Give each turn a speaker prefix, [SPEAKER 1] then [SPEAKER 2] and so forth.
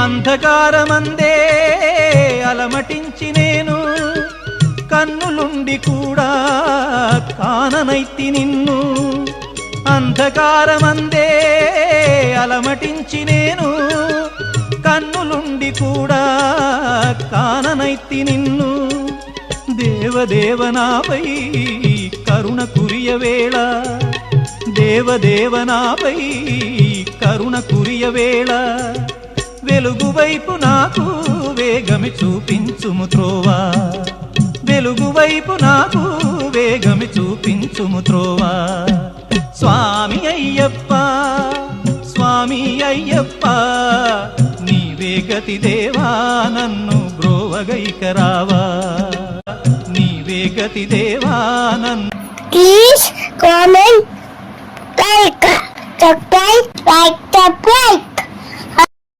[SPEAKER 1] అంధకారమందే అలమటించి నేను కన్నులుండి కూడా కాననైతి నిన్ను. అంధకారమందే అలమటించి నేను కన్నులుండి కూడా కాననైతి నిన్ను. దేవదేవనాపై కరుణ కురియవేళ, దేవదేవనాపై కరుణ కురియవేళ, వెలుగు వైపు నాకు వేగమి చూపించుము త్రోవా, వెలుగు వైపు నాకు వేగమి చూపించుము త్రోవా. స్వామి అయ్యప్ప, స్వామి అయ్యప్ప, నీవే గతి దేవా నన్ను బ్రోవగైకరావా, నీవే గతి దేవా నన్ను.
[SPEAKER 2] Please comment, like, subscribe, like.